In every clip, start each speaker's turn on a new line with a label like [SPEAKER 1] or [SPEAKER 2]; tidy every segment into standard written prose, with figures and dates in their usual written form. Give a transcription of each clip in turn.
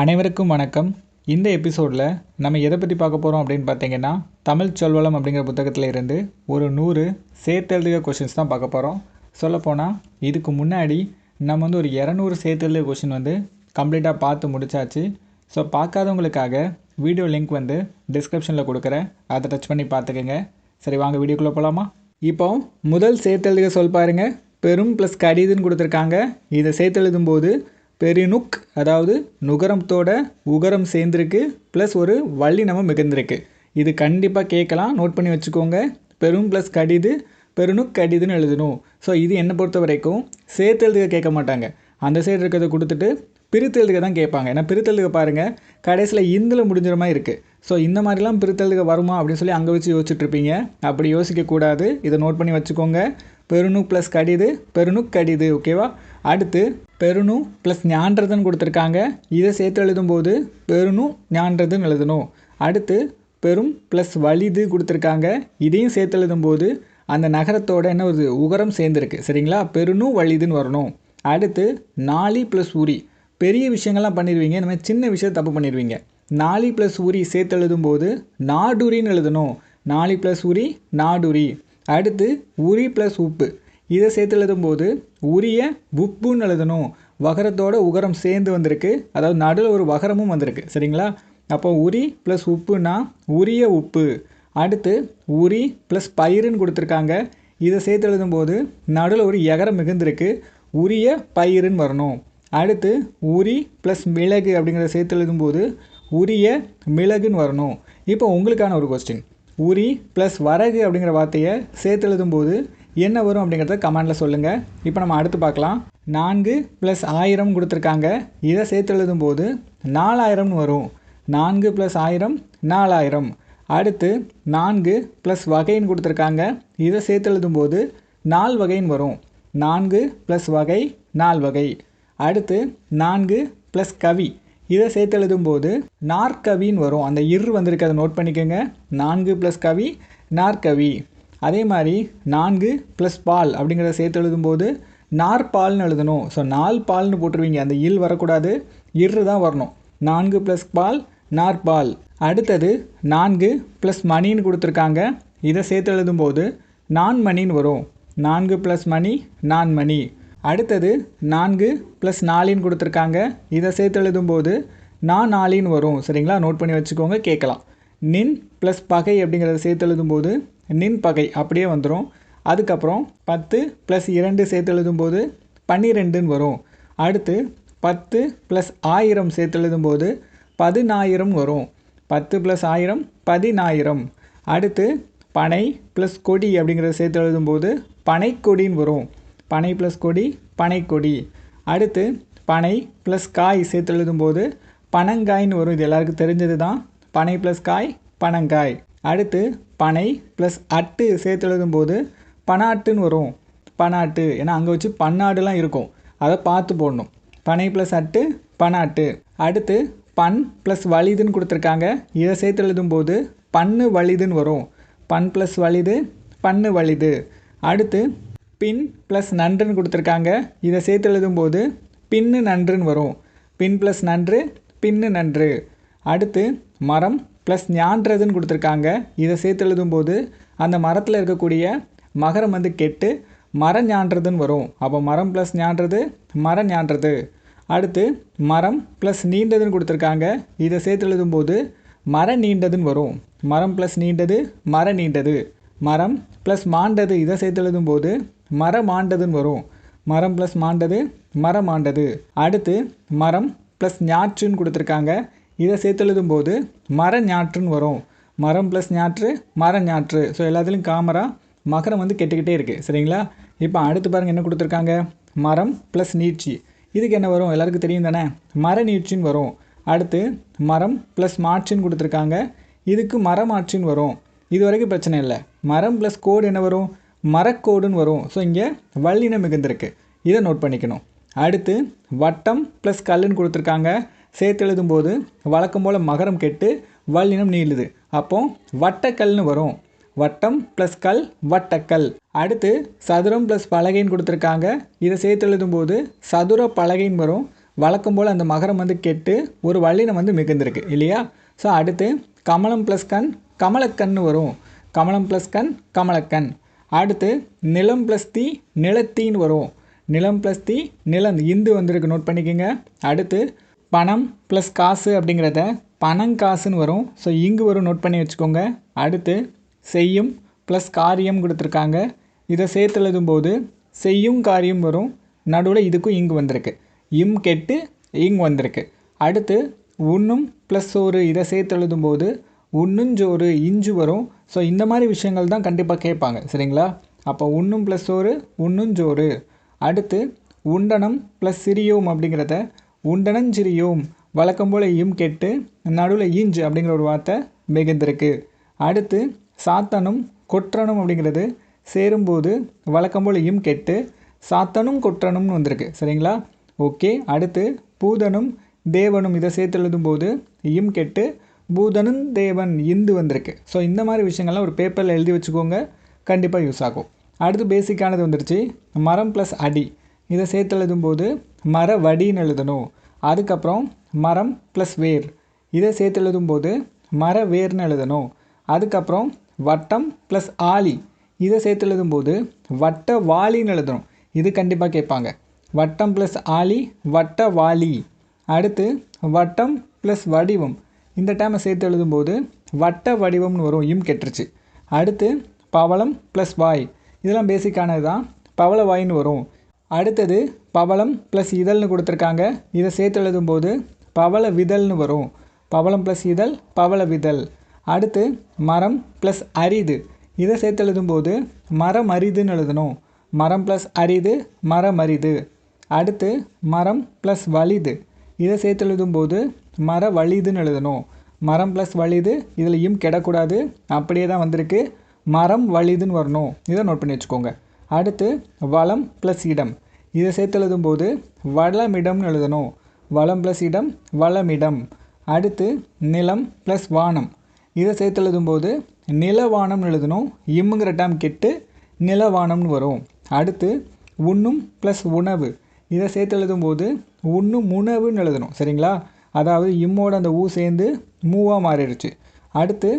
[SPEAKER 1] அனைவருக்கும் வணக்கம். இந்த எபிசோடில் நம்ம எதை பற்றி பார்க்க போகிறோம் அப்படின்னு பார்த்தீங்கன்னா, தமிழ் சொல்வளம் அப்படிங்கிற புத்தகத்தில் இருந்து ஒரு 100 சேர்த்தெழுதுக கொஷின்ஸ் தான் பார்க்க போகிறோம். சொல்லப்போனால் இதுக்கு முன்னாடி நம்ம ஒரு 200 சேர்த்தெழுதுக கொஷின் கம்ப்ளீட்டாக பார்த்து முடிச்சாச்சு. ஸோ பார்க்காதவங்களுக்காக வீடியோ லிங்க் டிஸ்கிரிப்ஷனில் கொடுக்குறேன், அதை டச் பண்ணி பார்த்துக்கோங்க. சரி, வாங்க வீடியோக்குள்ளே போகலாமா? இப்போ முதல் சேர்த்தெழுதுக சொல் பாருங்கள். பெரும் ப்ளஸ் கடிதுன்னு கொடுத்துருக்காங்க. இதை சேர்த்தெழுதும் போது பெருநுக், அதாவது நுகரத்தோட உகரம் சேர்ந்துருக்கு, ப்ளஸ் ஒரு வல்லினமும் மிகுந்திருக்கு. இது கண்டிப்பாக கேட்கலாம், நோட் பண்ணி வச்சுக்கோங்க. பெரும் ப்ளஸ் கடிது, பெருநுக் கடிதுன்னு எழுதணும். ஸோ இது என்னை பொறுத்த வரைக்கும் சேர்த்தெழுதுக கேட்க மாட்டாங்க. அந்த சைடு இருக்கிறத கொடுத்துட்டு பிரித்தெழுதுக தான் கேட்பாங்க. ஏன்னா பிரித்தெழுதுக பாருங்கள் கடைசியில் இந்தில் முடிஞ்சிற மாதிரி இருக்குது. ஸோ இந்த மாதிரிலாம் பிரித்தெழுதுக வருமா அப்படின்னு சொல்லி அங்கே வச்சு யோசிச்சுட்ருப்பீங்க. அப்படி யோசிக்கக்கூடாது, இதை நோட் பண்ணி வச்சுக்கோங்க. பெருநுக் ப்ளஸ் கடிது, பெருநுக் கடிது. ஓகேவா? அடுத்து பெருநு ப்ளஸ் ஞான்றதுன்னு கொடுத்துருக்காங்க. இதை சேர்த்து எழுதும்போது பெருநு ஞான்றதுன்னு எழுதணும். அடுத்து பெரும் ப்ளஸ் வலிது கொடுத்துருக்காங்க. இதையும் சேர்த்து எழுதும்போது அந்த நகரத்தோட என்ன வருது, உகரம் சேர்ந்துருக்கு. சரிங்களா? பெருநு வலிதுன்னு வரணும். அடுத்து நாளி ப்ளஸ் உரி. பெரிய விஷயங்கள்லாம் பண்ணிடுவீங்க, இந்த மாதிரி சின்ன விஷயம் தப்பு பண்ணிடுவீங்க. நாளி ப்ளஸ் உரி சேர்த்து எழுதும்போது நாடுரின்னு எழுதணும். நாளி ப்ளஸ் உரி நாடுரி. அடுத்து உரி ப்ளஸ் உப்பு. இதை சேர்த்து எழுதும்போது உரிய உப்புன்னு எழுதணும். வகரத்தோட உகரம் சேர்ந்து வந்திருக்கு, அதாவது நடுவில் ஒரு வகரமும் வந்திருக்கு. சரிங்களா? அப்போ உரி ப்ளஸ் உப்புனா உரிய உப்பு. அடுத்து உரி ப்ளஸ் பயிருன்னு கொடுத்துருக்காங்க. இதை சேர்த்து எழுதும்போது நடுவில் ஒரு எகரம் மிகுந்திருக்கு, உரிய பயிருன்னு வரணும். அடுத்து உரி ப்ளஸ் மிளகு அப்படிங்கிறத சேர்த்து எழுதும்போது உரிய மிளகுன்னு வரணும். இப்போ உங்களுக்கான ஒரு கொஸ்டின், உரி ப்ளஸ் வரகு அப்படிங்கிற வார்த்தையை சேர்த்து எழுதும்போது என்ன வரும் அப்படிங்கிறத கமெண்டில் சொல்லுங்கள். இப்போ நம்ம அடுத்து பார்க்கலாம். 4 ப்ளஸ் 1000 கொடுத்துருக்காங்க. இதை சேர்த்து எழுதும்போது 4000னு வரும். 4 ப்ளஸ் 1000 4000. அடுத்து 4 ப்ளஸ் வகைன்னு கொடுத்துருக்காங்க. இதை சேர்த்து எழுதும்போது 4 வகைன்னு வரும். 4 ப்ளஸ் வகை 4 வகை. அடுத்து 4 ப்ளஸ் கவி. இதை சேர்த்து எழுதும்போது நாற்கவின்னு வரும். அந்த வந்திருக்கு, அதை நோட் பண்ணிக்கோங்க. 4 ப்ளஸ் கவி நாற்கவி. அதே மாதிரி 4 ப்ளஸ் பால் அப்படிங்கிறத சேர்த்து எழுதும்போது நாற்பால்னு எழுதணும். ஸோ 4 பால்னு போட்டுருவீங்க, அந்த வரக்கூடாது, தான் வரணும். 4 ப்ளஸ் பால் நாற்பால். அடுத்தது 4 ப்ளஸ் மணின்னு கொடுத்துருக்காங்க. இதை சேர்த்து எழுதும்போது நான்மணின்னு வரும். 4 ப்ளஸ் மணி நான்மணி. அடுத்தது 4 ப்ளஸ் 4ன்னு கொடுத்துருக்காங்க. இதை சேர்த்து எழுதும்போது நாலின்னு வரும். சரிங்களா? நோட் பண்ணி வச்சுக்கோங்க, கேட்கலாம். நின் ப்ளஸ் பகை அப்படிங்கிறத சேர்த்து எழுதும்போது நின் பகை அப்படியே வந்துடும். அதுக்கப்புறம் 10 ப்ளஸ் 2 சேர்த்து எழுதும்போது 12ன்னு வரும். அடுத்து 10 ப்ளஸ் 1000 சேர்த்து எழுதும்போது 10000 வரும். 10 ப்ளஸ் 1000 10000. அடுத்து பனை ப்ளஸ் கொடி அப்படிங்கிறத சேர்த்து எழுதும்போது பனைக்கொடின்னு வரும். பனை ப்ளஸ் கொடி பனைக்கொடி. அடுத்து பனை ப்ளஸ் காய் சேர்த்து எழுதும்போது பனங்காய்ன்னு வரும். இது எல்லாருக்கும் தெரிஞ்சது தான். பனை ப்ளஸ் காய் பனங்காய். அடுத்து பனை ப்ளஸ் அட்டு சேர்த்து எழுதும்போது பனாட்டுன்னு வரும். பனாட்டு, ஏன்னா அங்கே வச்சு பன்னாடுலாம் இருக்கும், அதை பார்த்து போடணும். பனை ப்ளஸ் அட்டு பனாட்டு. அடுத்து பன் ப்ளஸ் வலிதுன்னு கொடுத்துருக்காங்க. இதை சேர்த்து எழுதும்போது பன்னு வலிதுன்னு வரும். பன் ப்ளஸ் வலிது பன்னு வலிது. அடுத்து பின் ப்ளஸ் நன்றுன்னு கொடுத்துருக்காங்க. இதை சேர்த்து எழுதும்போது பின்னு நன்றுன்னு வரும். பின் ப்ளஸ் நன்று பின்னு நன்று. அடுத்து மரம் ப்ளஸ் ஞான்றதுன்னு கொடுத்துருக்காங்க. இதை சேர்த்து எழுதும்போது அந்த மரத்தில் இருக்கக்கூடிய மகரம் கெட்டு மரம் ஞான்றதுன்னு வரும். அப்போ மரம் ப்ளஸ் ஞான்றது மரம் ஞான்றது. அடுத்து மரம் ப்ளஸ் நீண்டதுன்னு கொடுத்துருக்காங்க. இதை சேர்த்து எழுதும்போது மர நீண்டதுன்னு வரும். மரம் ப்ளஸ் நீண்டது மர நீண்டது. மரம் ப்ளஸ் மாண்டது, இதை சேர்த்து எழுதும்போது மர மாண்டதுன்னு வரும். மரம் ப்ளஸ் மாண்டது மர மாண்டது. அடுத்து மரம் ப்ளஸ் ஞாற்றுன்னு கொடுத்துருக்காங்க. இதை சேர்த்து எழுதும்போது மர ஞாற்றுன்னு வரும். மரம் ப்ளஸ் ஞாற்று மர ஞாற்று. ஸோ எல்லாத்துலேயும் காமரா மகரம் கெட்டுக்கிட்டே இருக்குது. சரிங்களா? இப்போ அடுத்து பாருங்கள் என்ன கொடுத்துருக்காங்க. மரம் ப்ளஸ் நீட்சி. இதுக்கு என்ன வரும், எல்லாருக்கும் தெரியும் தானே, மர நீட்சின்னு வரும். அடுத்து மரம் ப்ளஸ் மாட்சின்னு கொடுத்துருக்காங்க. இதுக்கு மரமாட்சின்னு வரும். இது வரைக்கும் பிரச்சனை இல்லை. மரம் ப்ளஸ் கோடு என்ன வரும், மரக்கோடுன்னு வரும். ஸோ இங்கே வல்லினம் மிகுந்திருக்கு, இதை நோட் பண்ணிக்கணும். அடுத்து வட்டம் ப்ளஸ் கல்லுன்னு கொடுத்துருக்காங்க. சேர்த்து எழுதும்போது வழக்கம் போல் மகரம் கெட்டு வல்லினம் நீளுது. அப்போ வட்டக்கல்னு வரும். வட்டம் ப்ளஸ் கல் வட்டக்கல். அடுத்து சதுரம் ப்ளஸ் பலகைன்னு கொடுத்துருக்காங்க. இதை சேர்த்து எழுதும்போது சதுர பலகைன்னு வரும். வழக்கம் போல் அந்த மகரம் வந்து கெட்டு ஒரு வல்லினம் வந்து மிகுந்திருக்கு இல்லையா. ஸோ அடுத்து கமலம் ப்ளஸ் கண் கமலக்கண்ணு வரும். கமலம் ப்ளஸ் கண் கமலக்கண். அடுத்து நிலம் ப்ளஸ் தீ நிலத்தீன்னு வரும். நிலம் ப்ளஸ் தீ நிலம் இந்து வந்திருக்கு, நோட் பண்ணிக்கோங்க. அடுத்து பணம் ப்ளஸ் காசு அப்படிங்கிறத பணங்காசுன்னு வரும். ஸோ இங்கு வரும், நோட் பண்ணி வச்சுக்கோங்க. அடுத்து செய்யும் ப்ளஸ் காரியம் கொடுத்துருக்காங்க. இதை சேர்த்து எழுதும்போது செய்யும் காரியம் வரும். நடுவில் இதுக்கும் இங்கு வந்திருக்கு, இம் கெட்டு இங்கு வந்திருக்கு. அடுத்து உண்ணும் ப்ளஸ் சோறு, இதை சேர்த்து எழுதும்போது உண்ணுஞ்சோறு இஞ்சு வரும். ஸோ இந்த மாதிரி விஷயங்கள் தான் கண்டிப்பாக கேட்பாங்க, சரிங்களா. அப்போ உண்ணும் ப்ளஸ் சோறு உண்ணுஞ்சோறு. அடுத்து உண்டனம் ப்ளஸ் சிறியோம் அப்படிங்கிறத உண்டனஞ்சிறியோம், வழக்கம் போல் இம் கெட்டு நடுவில் இஞ்சு அப்படிங்கிற ஒரு வார்த்தை மிகுந்திருக்கு. அடுத்து சாத்தனும் கொற்றனும் அப்படிங்கிறது சேரும்போது வழக்கம் போல் இம் கெட்டு சாத்தனும் கொற்றனும்னு வந்திருக்கு, சரிங்களா. ஓகே. அடுத்து பூதனும் தேவனும், இதை சேர்த்து எழுதும்போது இம் கெட்டு பூதனும் தேவன் இந்து வந்திருக்கு. ஸோ இந்த மாதிரி விஷயங்கள்லாம் ஒரு பேப்பரில் எழுதி வச்சுக்கோங்க, கண்டிப்பாக யூஸ் ஆகும். அடுத்து பேசிக்கானது வந்துருச்சு. மரம் ப்ளஸ் அடி, இதை சேர்த்து எழுதும்போது மர வடின்னு எழுதணும். அதுக்கப்புறம் மரம் ப்ளஸ் வேர், இதை சேர்த்து எழுதும்போது மர வேர்னு எழுதணும். அதுக்கப்புறம் வட்டம் ப்ளஸ் ஆலி, இதை சேர்த்து எழுதும்போது வட்ட வாலின்னு எழுதணும். இது கண்டிப்பாக கேட்பாங்க. வட்டம் ப்ளஸ் ஆலி வட்ட வாலி. அடுத்து வட்டம் ப்ளஸ் வடிவம், இந்த டைமை சேர்த்து எழுதும்போது வட்ட வடிவம்னு வரும், இம் கெட்டுருச்சு. அடுத்து பவளம் ப்ளஸ் வாய், இதெல்லாம் பேசிக்கானது தான், பவள வாயின்னு வரும். அடுத்தது பவளம் ப்ளஸ் இதழ்னு கொடுத்துருக்காங்க. இதை சேர்த்து எழுதும்போது பவள விதழ்னு வரும். பவளம் ப்ளஸ் இதழ் பவள விதழ். அடுத்து மரம் ப்ளஸ் அரிது, இதை சேர்த்து எழுதும்போது மரம் அரிதுன்னு எழுதணும். மரம் ப்ளஸ் அரிது மரம் அரிது. அடுத்து மரம் ப்ளஸ் வலிது, இதை சேர்த்து எழுதும்போது மர வலிதுன்னு எழுதணும். மரம் ப்ளஸ் வலிது, இதுலேயும் கெடக்கூடாது, அப்படியே தான் வந்திருக்கு, மரம் வலிதுன்னு வரணும். இதை நோட் பண்ணி வச்சுக்கோங்க. அடுத்து வளம் ப்ளஸ் இடம், இதை சேர்த்து எழுதும்போது வளமிடம்னு எழுதணும். வளம் ப்ளஸ் இடம் வளமிடம். அடுத்து நிலம் ப்ளஸ் வானம், இதை சேர்த்து எழுதும்போது நிலவானம்னு எழுதணும். இம்முங்கிற டைம் கெட்டு நிலவானம்னு வரும். அடுத்து உண்ணும் ப்ளஸ் உணவு, இதை சேர்த்து எழுதும்போது உண்ணும் உணவுன்னு எழுதணும், சரிங்களா. அதாவது இம்மோட அந்த ஊ சேர்ந்து மூவாக மாறிடுச்சு. அடுத்து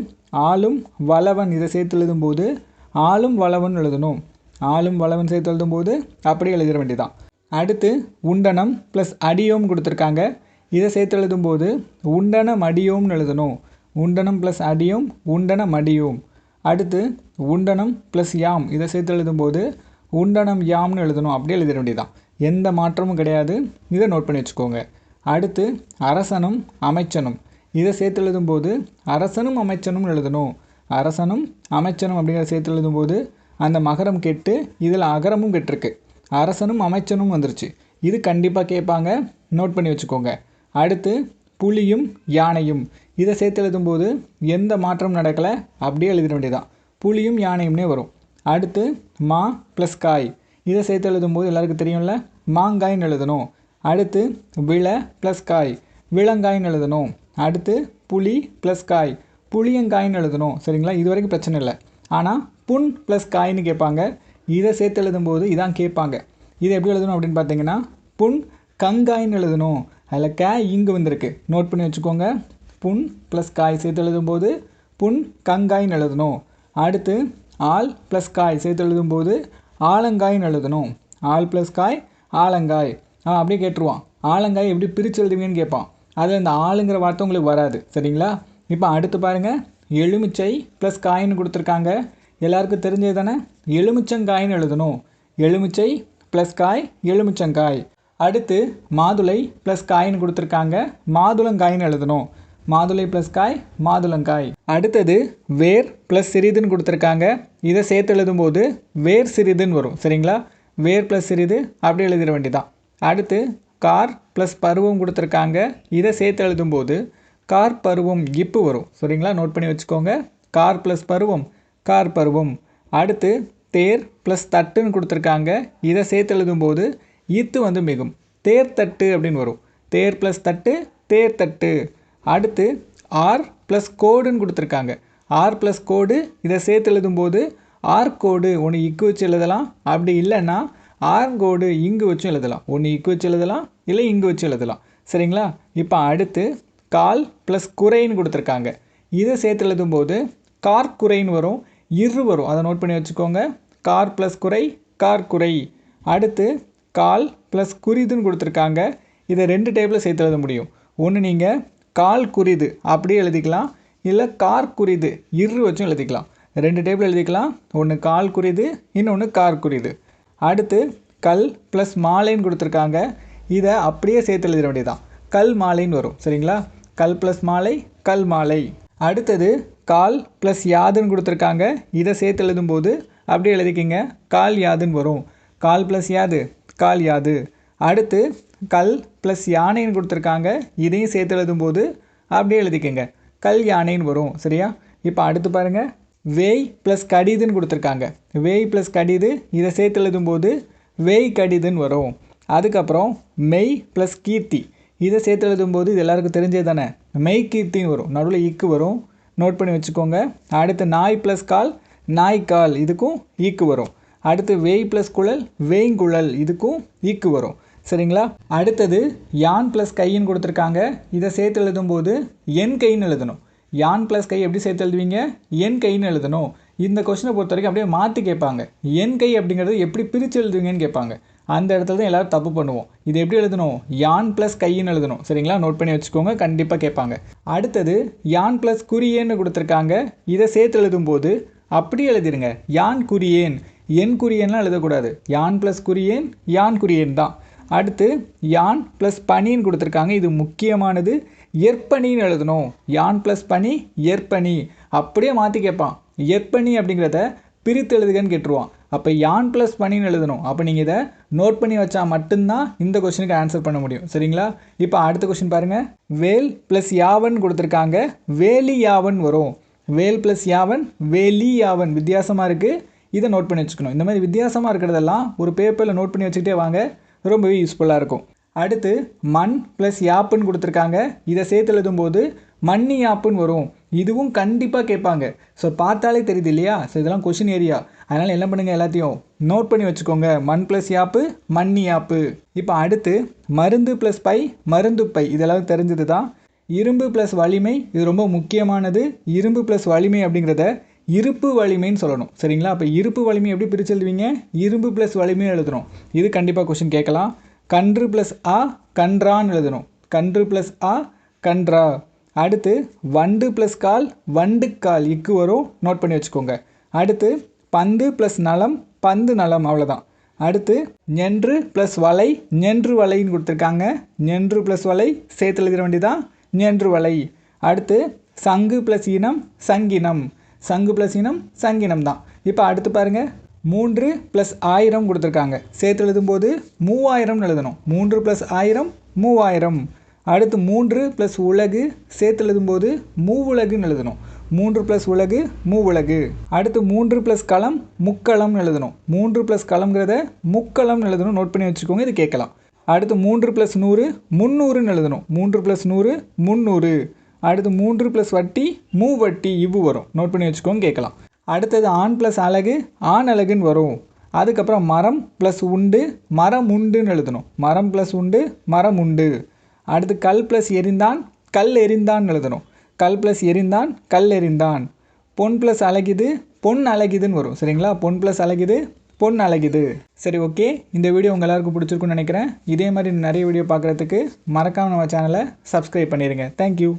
[SPEAKER 1] ஆளும் வளவன், இதை சேர்த்து எழுதும்போது ஆளும் வளவன் எழுதணும். ஆளும் வளவன் சேர்த்து எழுதும்போது அப்படியே எழுதிட வேண்டியதான். அடுத்து உண்டனம் ப்ளஸ் அடியோம் கொடுத்துருக்காங்க. இதை சேர்த்து எழுதும்போது உண்டனம் அடியோம்னு எழுதணும். உண்டனம் ப்ளஸ் அடியோம் உண்டனம் அடியோம். அடுத்து உண்டனம் ப்ளஸ் யாம், இதை சேர்த்து எழுதும்போது உண்டனம் யாம்னு எழுதணும், அப்படியே எழுதிட வேண்டியதான், எந்த மாற்றமும் கிடையாது. இதை நோட் பண்ணி வச்சுக்கோங்க. அடுத்து அரசனும் அமைச்சனும், இதை சேர்த்து எழுதும்போது அரசனும் அமைச்சனும் எழுதணும். அரசனும் அமைச்சனும் அப்படிங்கிற சேர்த்து எழுதும்போது அந்த மகரம் கெட்டு இதில் அகரமும் கெட்டிருக்கு, அரசனும் அமைச்சனும் வந்துருச்சு. இது கண்டிப்பாக கேட்பாங்க, நோட் பண்ணி வச்சுக்கோங்க. அடுத்து புலியும் யானையும், இதை சேர்த்து எழுதும்போது எந்த மாற்றமும் நடக்கலை, அப்படியே எழுதிட வேண்டியதான், புலியும் யானையும்னே வரும். அடுத்து மா ப்ளஸ் காய், இதை சேர்த்து எழுதும்போது எல்லாருக்கும் தெரியும்ல, மாங்காய்ன்னு எழுதணும். அடுத்து விள ப்ளஸ் காய் விளங்காய்ன்னு எழுதணும். அடுத்து புளி ப்ளஸ் காய் புளியங்காய்ன்னு எழுதணும், சரிங்களா. இது வரைக்கும் பிரச்சனை இல்லை. ஆனால் புண் ப்ளஸ் காய்னு கேட்பாங்க, இதை சேர்த்து எழுதும்போது இதான் கேட்பாங்க. இதை எப்படி எழுதணும் அப்படின்னு பார்த்தீங்கன்னா புண் கங்காய்ன்னு எழுதணும். அதில் கே இங்கு வந்திருக்கு, நோட் பண்ணி வச்சுக்கோங்க. புண் ப்ளஸ் காய் சேர்த்து எழுதும்போது புண் கங்காய்ன்னு எழுதணும். அடுத்து ஆல் ப்ளஸ் காய் சேர்த்து எழுதும்போது ஆலங்காய்ன்னு எழுதணும். ஆல் ப்ளஸ் காய் ஆலங்காய். அப்படியே கேட்டுருவான், ஆலங்காய் எப்படி பிரித்து எழுதுவீங்கன்னு கேட்பான். அதில் இந்த ஆளுங்கிற வார்த்தை உங்களுக்கு வராது, சரிங்களா. இப்போ அடுத்து பாருங்கள், எலுமிச்சை ப்ளஸ் காயின்னு கொடுத்துருக்காங்க. எல்லாருக்கும் தெரிஞ்சது தானே, எலுமிச்சங்காயின்னு எழுதணும். எலுமிச்சை ப்ளஸ் காய் எலுமிச்சங்காய். அடுத்து மாதுளை ப்ளஸ் காயின்னு கொடுத்துருக்காங்க, மாதுளங்காயின்னு எழுதணும். மாதுளை ப்ளஸ் காய் மாதுளங்காய். அடுத்தது வேர் ப்ளஸ் சிறிதுன்னு கொடுத்துருக்காங்க. இதை சேர்த்து எழுதும்போது வேர் சிறிதுன்னு வரும், சரிங்களா. வேர் ப்ளஸ் சிறிது அப்படி எழுதிட வேண்டியதான். அடுத்து கார் ப்ளஸ் பருவம் கொடுத்துருக்காங்க. இதை சேர்த்து எழுதும்போது கார் பருவம் இப்பு வரும், சரிங்களா. நோட் பண்ணி வச்சுக்கோங்க. கார் ப்ளஸ் பருவம் கார் பருவம். அடுத்து தேர் ப்ளஸ் தட்டுன்னு கொடுத்துருக்காங்க. இதை சேர்த்து எழுதும்போது இத்து வந்து மிகும், தேர் தட்டு அப்படின்னு வரும். தேர் ப்ளஸ் தட்டு தேர் தட்டு. அடுத்து ஆர் ப்ளஸ் கோடுன்னு கொடுத்துருக்காங்க. ஆர் ப்ளஸ் கோடு, இதை சேர்த்து எழுதும்போது ஆர் கோடு ஒன்று இக்கு வச்சு எழுதலாம். அப்படி இல்லைன்னா ஆர்கோடு இங்கு வச்சும் எழுதலாம். ஒன்று இக்கு வச்சு எழுதலாம், இல்லை இங்கு வச்சு எழுதலாம். சரிங்களா? இப்போ அடுத்து கால் ப்ளஸ் குறைன்னு கொடுத்துருக்காங்க. இதை சேர்த்து எழுதும்போது கார்குறைன்னு வரும், வரும். அதை நோட் பண்ணி வச்சுக்கோங்க. கார் ப்ளஸ் குறை, கார்குறை. அடுத்து கால் ப்ளஸ் குறிதுன்னு கொடுத்துருக்காங்க. இதை 2 டைப்பில் சேர்த்து எழுத முடியும். ஒன்று நீங்கள் கால் குறிது அப்படியே எழுதிக்கலாம், இல்லை கார் குறிது வச்சும் எழுதிக்கலாம். 2 டைப்பில் எழுதிக்கலாம். ஒன்று கால் குறிது, இன்னொன்று கார் குறிது. அடுத்து கல் ப்ளஸ் மாலைன்னு கொடுத்துருக்காங்க. இதை அப்படியே சேர்த்து எழுதிட வேண்டியதான், கல் மாலைன்னு வரும். சரிங்களா? கல் ப்ளஸ் மாலை, கல் மாலை. அடுத்தது கால் ப்ளஸ் யாதுன்னு கொடுத்துருக்காங்க. இதை சேர்த்து எழுதும்போது அப்படியே எழுதிக்கிங்க, கால் யாதுன்னு வரும். கால் ப்ளஸ் யாது, கால் யாது. அடுத்து கல் ப்ளஸ் யானைன்னு கொடுத்துருக்காங்க. இதையும் சேர்த்து எழுதும்போது அப்படியே எழுதிக்கங்க, கல் யானைன்னு வரும். சரியா? இப்போ அடுத்து பாருங்கள், வேய் ப்ளஸ் கடிதுன்னு கொடுத்துருக்காங்க. வேய் ப்ளஸ் கடிது, இதை சேர்த்து எழுதும்போது வேய் கடிதுன்னு வரும். அதுக்கப்புறம் மெய் ப்ளஸ் கீர்த்தி, இதை சேர்த்து எழுதும்போது இது எல்லாருக்கும் தெரிஞ்சது தானே, மெய் கீர்த்தின்னு வரும். நடுவில் ஈக்கு வரும், நோட் பண்ணி வச்சுக்கோங்க. அடுத்து நாய் ப்ளஸ் கால், நாய்க்கால், இதுக்கும் ஈக்கு வரும். அடுத்து வேய் ப்ளஸ் குழல், வேய்ங்குழல், இதுக்கும் ஈக்கு வரும். சரிங்களா? அடுத்தது யான் ப்ளஸ் கைன்னு கொடுத்துருக்காங்க. இதை சேர்த்து எழுதும்போது என் கைன்னு எழுதணும். யான் ப்ளஸ் கை எப்படி சேர்த்து எழுதுவீங்க, என் கைன்னு எழுதணும். இந்த கொஸ்டினை பொறுத்த வரைக்கும் அப்படியே மாற்றி கேட்பாங்க. என் கை அப்படிங்கிறது எப்படி பிரித்து எழுதுவீங்கன்னு கேட்பாங்க. அந்த இடத்துல தான் எல்லோரும் தப்பு பண்ணுவோம். இது எப்படி எழுதணும், யான் ப்ளஸ் கைன்னு எழுதணும். சரிங்களா? நோட் பண்ணி வச்சுக்கோங்க, கண்டிப்பாக கேட்பாங்க. அடுத்தது யான் ப்ளஸ் குறியேன்னு கொடுத்துருக்காங்க. இதை சேர்த்து எழுதும்போது அப்படி எழுதிடுங்க, யான் குறியேன். என் குறியேன்லாம் எழுதக்கூடாது. யான் ப்ளஸ் குறியேன், யான் குறியேன் தான். அடுத்து யான் ப்ளஸ் பனின்னு கொடுத்துருக்காங்க. இது முக்கியமானது, ஏற்பனின்னு எழுதணும். யான் ப்ளஸ் பனி, ஏற்பனி. அப்படியே மாற்றி கேட்பான், ஏற்பனி அப்படிங்கிறத பிரித்து எழுதுகன்னு கேட்டுருவான். அப்போ யான் ப்ளஸ் பனின்னு எழுதணும். அப்போ நீங்கள் இதை நோட் பண்ணி வச்சா மட்டும்தான் இந்த கொஸ்டினுக்கு ஆன்சர் பண்ண முடியும். சரிங்களா? இப்போ அடுத்த கொஸ்டின் பாருங்கள், வேல் ப்ளஸ் யாவன் கொடுத்துருக்காங்க. வேலி யாவன் வரும். வேல் ப்ளஸ் யாவன், வேலி யாவன். வித்தியாசமாக இருக்குது, இதை நோட் பண்ணி வச்சுக்கணும். இந்த மாதிரி வித்தியாசமாக இருக்கிறதெல்லாம் ஒரு பேப்பரில் நோட் பண்ணி வச்சுக்கிட்டே வாங்க, ரொம்பவே யூஸ்ஃபுல்லாக இருக்கும். அடுத்து மண் ப்ளஸ் யாப்புன்னு கொடுத்துருக்காங்க. இதை சேர்த்து எழுதும்போது மண்ணி யாப்புன்னு வரும். இதுவும் கண்டிப்பாக கேட்பாங்க. ஸோ பார்த்தாலே தெரியுது இல்லையா? ஸோ இதெல்லாம் கொஷின் ஏரியா. அதனால் என்ன பண்ணுங்கள், எல்லாத்தையும் நோட் பண்ணி வச்சுக்கோங்க. மண் ப்ளஸ் யாப்பு, மண்ணி யாப்பு. இப்போ அடுத்து மருந்து ப்ளஸ் பை, மருந்து பை. இதெல்லாம் தெரிஞ்சது தான். இரும்பு ப்ளஸ் வலிமை, இது ரொம்ப முக்கியமானது. இரும்பு ப்ளஸ் வலிமை அப்படிங்கிறத இருப்பு வலிமைன்னு சொல்லணும். சரிங்களா? அப்போ இருப்பு வலிமை எப்படி பிரித்து எழுதுவீங்க, இரும்பு ப்ளஸ் வலிமையும் எழுதணும். இது கண்டிப்பாக கொஸ்டின் கேட்கலாம். கன்று ப்ளஸ் ஆ, கன்றான்னு எழுதணும். கன்று ப்ளஸ் ஆ, கன்றா. அடுத்து வண்டு ப்ளஸ் கால், வண்டுக்கால், இக்கு வரும். நோட் பண்ணி வச்சுக்கோங்க. அடுத்து பந்து ப்ளஸ் நலம், பந்து நலம். அவ்வளோதான். அடுத்து ஞென்று ப்ளஸ் வலை, ஞென்று வலைன்னு கொடுத்துருக்காங்க. ஞென்று ப்ளஸ் வலை சேர்த்து எழுதிட வேண்டியதான், ஞென்று வலை. அடுத்து சங்கு ப்ளஸ் இனம், சங்கினம். சங்கு ப்ளஸ் இனம், சங்கினம் தான். இப்போ அடுத்து பாருங்கள், 3 + 1000 கொடுத்துருக்காங்க. சேர்த்து எழுதும்போது 3000 எழுதணும். 3 + 1000 3000. அடுத்து 3 + உலகு சேர்த்து எழுதும்போது மூவுலகுன்னு எழுதணும். 3 + உலகு மூவுலகு. அடுத்து 3 + களம் முக்களம்னு எழுதணும். 3 + களம்ங்கிறத முக்களம்னு எழுதணும். நோட் பண்ணி வச்சுக்கோங்க, இது கேட்கலாம். அடுத்து 3 + 100 300ன்னு எழுதணும். 3 + 100 300. அடுத்து 3 + வட்டி மூவட்டி, இவ்வு வரும். நோட் பண்ணி வச்சுக்கோங்க, கேட்கலாம். அடுத்தது ஆண் + அலகு ஆண் அலகுன்னு வரும். அதுக்கப்புறம் மரம் + உண்டு மரம் உண்டுன்னு எழுதணும். மரம் + உண்டு மரம் உண்டு. அடுத்து கல் + எரிந்தான் கல் எரிந்தான்னு எழுதணும். கல் + எரிந்தான் கல் எரிந்தான். பொன் + அழகிது பொன் அழகிதுன்னு வரும். சரிங்களா? பொன் + அழகிது பொன் அழகிது. சரி, ஓகே. இந்த வீடியோ உங்கள் எல்லாருக்கும் பிடிச்சிருக்குன்னு நினைக்கிறேன். இதே மாதிரி நிறைய வீடியோ பார்க்குறதுக்கு மறக்காமல் நம்ம சேனலை சப்ஸ்கிரைப் பண்ணிடுங்க. தேங்க்யூ.